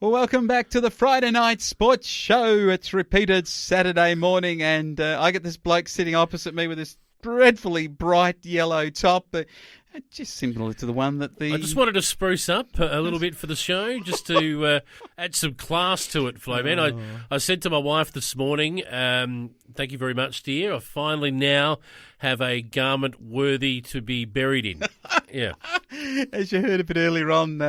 Well, welcome back to the Friday Night Sports Show. It's repeated Saturday morning, and I get this bloke sitting opposite me with this dreadfully bright yellow top, but just similar to the one that I just wanted to spruce up a little bit for the show, just to add some class to it, Flowman. I said to my wife this morning, thank you very much, dear. I finally now have a garment worthy to be buried in. Yeah. As you heard a bit earlier on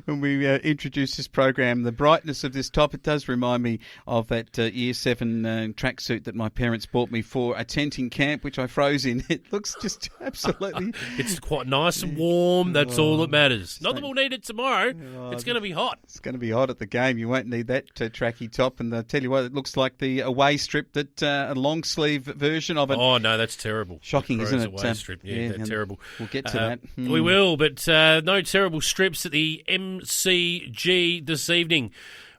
when we introduced this program, the brightness of this top, it does remind me of that Year 7 tracksuit that my parents bought me for a tenting camp, which I froze in. It looks just absolutely... It's quite nice and warm. That's all that matters. Not that we'll need it tomorrow. It's going to be hot. It's going to be hot at the game. You won't need that tracky top. And I'll tell you what, it looks like the away strip, that a long sleeve version of it. Oh, no, that's terrible. Shocking, isn't it? Away strip. Yeah, that's terrible. We'll get to that. We will, but no terrible strips at the MCG this evening.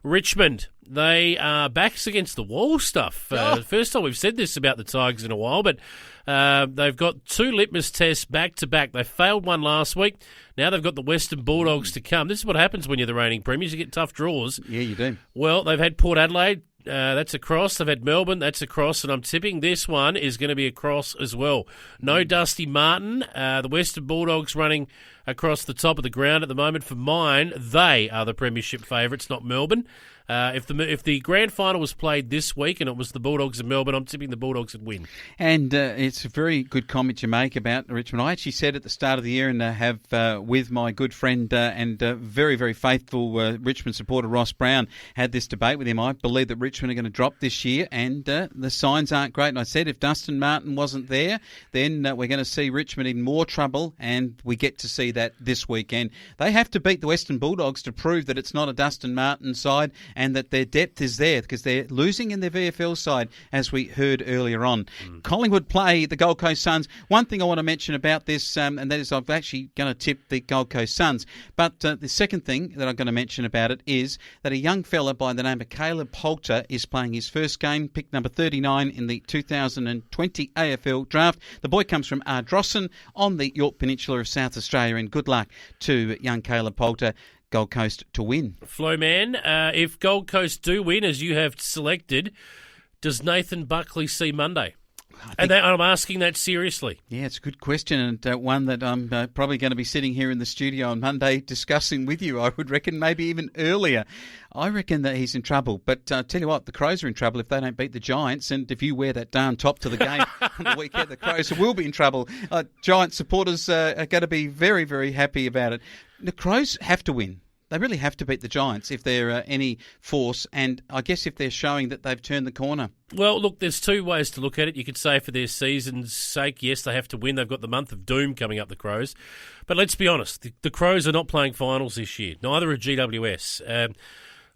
Richmond, they are backs against the wall stuff. First time we've said this about the Tigers in a while, but they've got two litmus tests back-to-back. They failed one last week. Now they've got the Western Bulldogs to come. This is what happens when you're the reigning premiers. You get tough draws. Yeah, you do. Well, they've had Port Adelaide. That's a cross. They've had Melbourne. That's a cross. And I'm tipping this one is going to be a cross as well. No Dusty Martin. The Western Bulldogs running across the top of the ground at the moment. For mine, they are the premiership favourites, not Melbourne. If the grand final was played this week and it was the Bulldogs and Melbourne, I'm tipping the Bulldogs would win. And it's a very good comment you make about Richmond. I actually said at the start of the year, and have with my good friend and very, very faithful Richmond supporter Ross Brown, had this debate with him. I believe that Richmond are going to drop this year, and the signs aren't great. And I said if Dustin Martin wasn't there, then we're going to see Richmond in more trouble, and we get to see that this weekend. They have to beat the Western Bulldogs to prove that it's not a Dustin Martin side, and that their depth is there, because they're losing in their VFL side, as we heard earlier on. Collingwood play the Gold Coast Suns. One thing I want to mention about this, and that is I'm actually going to tip the Gold Coast Suns. But the second thing that I'm going to mention about it is that a young fella by the name of Caleb Poulter is playing his first game, pick number 39 in the 2020 AFL draft. The boy comes from Ardrossan on the York Peninsula of South Australia, and good luck to young Caleb Poulter. Gold Coast to win. Flowman, if Gold Coast do win, as you have selected, does Nathan Buckley see Monday? And I'm asking that seriously. Yeah, it's a good question, and one that I'm probably going to be sitting here in the studio on Monday discussing with you, I would reckon, maybe even earlier. I reckon that he's in trouble. But tell you what, the Crows are in trouble if they don't beat the Giants, and if you wear that darn top to the game on the weekend, the Crows will be in trouble. Giant supporters are going to be very, very happy about it. The Crows have to win. They really have to beat the Giants if they're any force, and I guess if they're showing that they've turned the corner. Well, look, there's two ways to look at it. You could say for their season's sake, yes, they have to win. They've got the month of doom coming up, the Crows. But let's be honest, the Crows are not playing finals this year. Neither are GWS.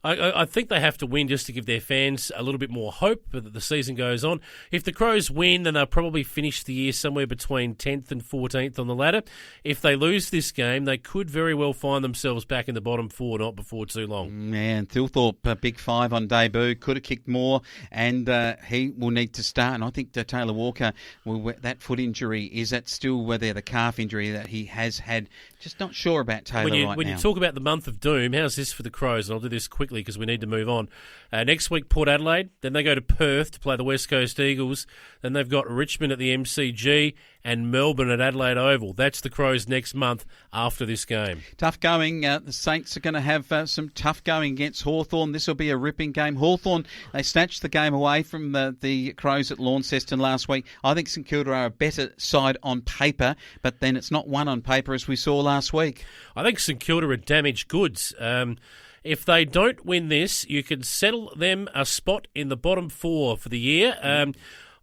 I think they have to win just to give their fans a little bit more hope that the season goes on. If the Crows win, then they'll probably finish the year somewhere between 10th and 14th on the ladder. If they lose this game, they could very well find themselves back in the bottom four not before too long. Man, Thilthorpe, a big 5 on debut, could have kicked more, and he will need to start. And I think Taylor Walker, that foot injury, is that still there, the calf injury that he has had? Just not sure about Taylor right now. When you talk about the month of doom, how's this for the Crows? And I'll do this quickly because we need to move on. Next week, Port Adelaide. Then they go to Perth to play the West Coast Eagles. Then they've got Richmond at the MCG and Melbourne at Adelaide Oval. That's the Crows next month after this game. Tough going. The Saints are going to have some tough going against Hawthorn. This will be a ripping game. Hawthorn, they snatched the game away from the Crows at Launceston last week. I think St Kilda are a better side on paper, but then it's not one on paper as we saw last week. I think St Kilda are damaged goods. If they don't win this, you can settle them a spot in the bottom four for the year.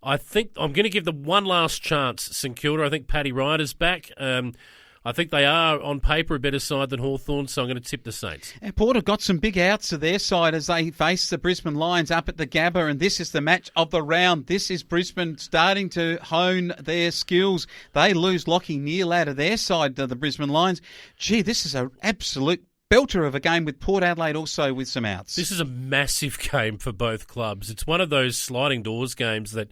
I think I'm going to give them one last chance, St Kilda. I think Paddy Ryder's back. I think they are, on paper, a better side than Hawthorn, so I'm going to tip the Saints. And Port have got some big outs to their side as they face the Brisbane Lions up at the Gabba, and this is the match of the round. This is Brisbane starting to hone their skills. They lose Lockie Neal out of their side to the Brisbane Lions. Gee, this is an absolute belter of a game with Port Adelaide also with some outs. This is a massive game for both clubs. It's one of those sliding doors games that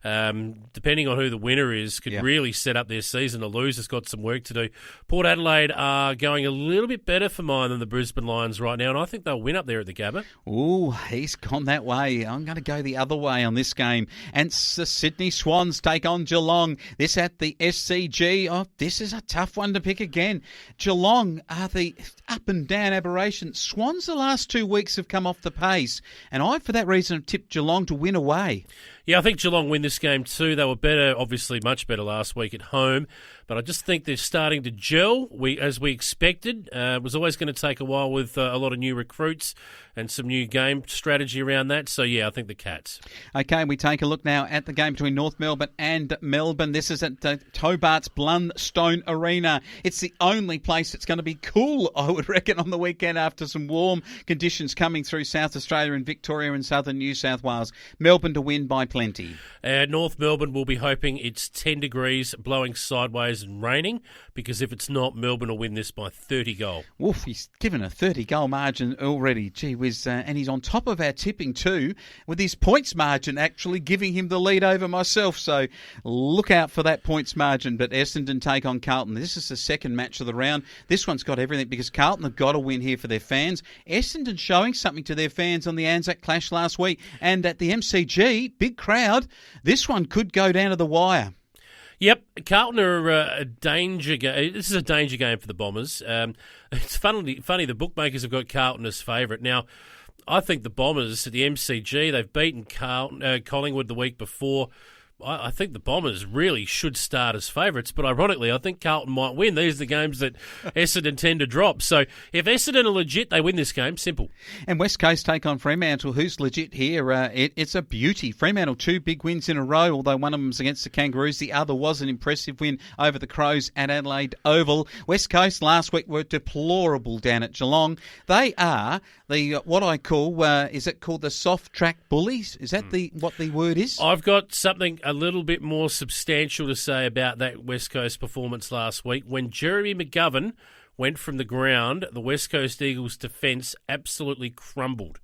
depending on who the winner is, could really set up their season. The loser's got some work to do. Port Adelaide are going a little bit better for mine than the Brisbane Lions right now, and I think they'll win up there at the Gabba. Ooh, he's gone that way. I'm going to go the other way on this game. And the Sydney Swans take on Geelong. This at the SCG. Oh, this is a tough one to pick again. Geelong are the up and down aberration. Swans the last 2 weeks have come off the pace, and I, for that reason, have tipped Geelong to win away. Yeah, I think Geelong win this game too. They were better, obviously much better last week at home, but I just think they're starting to gel as we expected. It was always going to take a while with a lot of new recruits and some new game strategy around that. So, yeah, I think the Cats. Okay, we take a look now at the game between North Melbourne and Melbourne. This is at Hobart's Blundstone Arena. It's the only place that's going to be cool, I would reckon, on the weekend after some warm conditions coming through South Australia and Victoria and southern New South Wales. Melbourne to win by plenty. North Melbourne will be hoping it's 10 degrees, blowing sideways and raining, because if it's not, Melbourne will win this by 30 goal. Woof, he's given a 30-goal margin already. Gee whiz, and he's on top of our tipping too, with his points margin actually giving him the lead over myself. So look out for that points margin. But Essendon take on Carlton. This is the second match of the round. This one's got everything because Carlton have got to win here for their fans. Essendon showing something to their fans on the Anzac Clash last week. And at the MCG, big crowd, this one could go down to the wire. Yep, Carlton are a danger game. This is a danger game for the Bombers. It's funny, the bookmakers have got Carlton as favourite. Now, I think the Bombers at the MCG, they've beaten Collingwood the week before. I think the Bombers really should start as favourites, but ironically, I think Carlton might win. These are the games that Essendon tend to drop. So if Essendon are legit, they win this game. Simple. And West Coast take on Fremantle. Who's legit here? It's a beauty. Fremantle, 2 big wins in a row, although one of them's against the Kangaroos. The other was an impressive win over the Crows at Adelaide Oval. West Coast last week were deplorable down at Geelong. They are what I call, is it called the soft track bullies? Is that what the word is? I've got something a little bit more substantial to say about that West Coast performance last week. When Jeremy McGovern went from the ground, the West Coast Eagles' defence absolutely crumbled,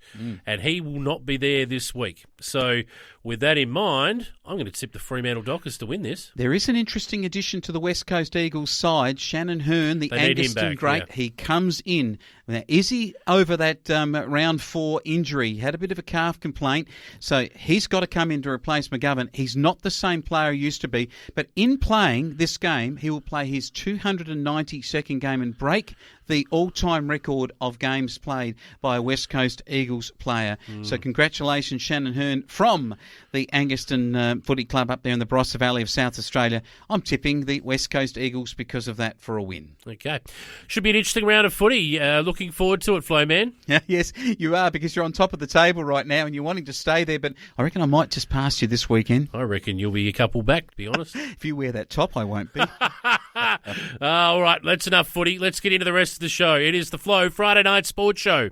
and he will not be there this week. So with that in mind, I'm going to tip the Fremantle Dockers to win this. There is an interesting addition to the West Coast Eagles side, Shannon Hearn, the Angaston great. Yeah. He comes in. Now, is he over that round 4 injury? He had a bit of a calf complaint, so he's got to come in to replace McGovern. He's not the same player he used to be, but in playing this game, he will play his 292nd game and break the all-time record of games played by a West Coast Eagles player. So congratulations, Shannon Hearn, from the Angaston Footy Club up there in the Barossa Valley of South Australia. I'm tipping the West Coast Eagles because of that for a win. Okay. Should be an interesting round of footy. Looking forward to it, Flowman. Yes, you are, because you're on top of the table right now and you're wanting to stay there, but I reckon I might just pass you this weekend. I reckon you'll be a couple back, to be honest. If you wear that top, I won't be. All right, that's enough footy. Let's get into the rest of the show. It is the Flow Friday Night Sports Show.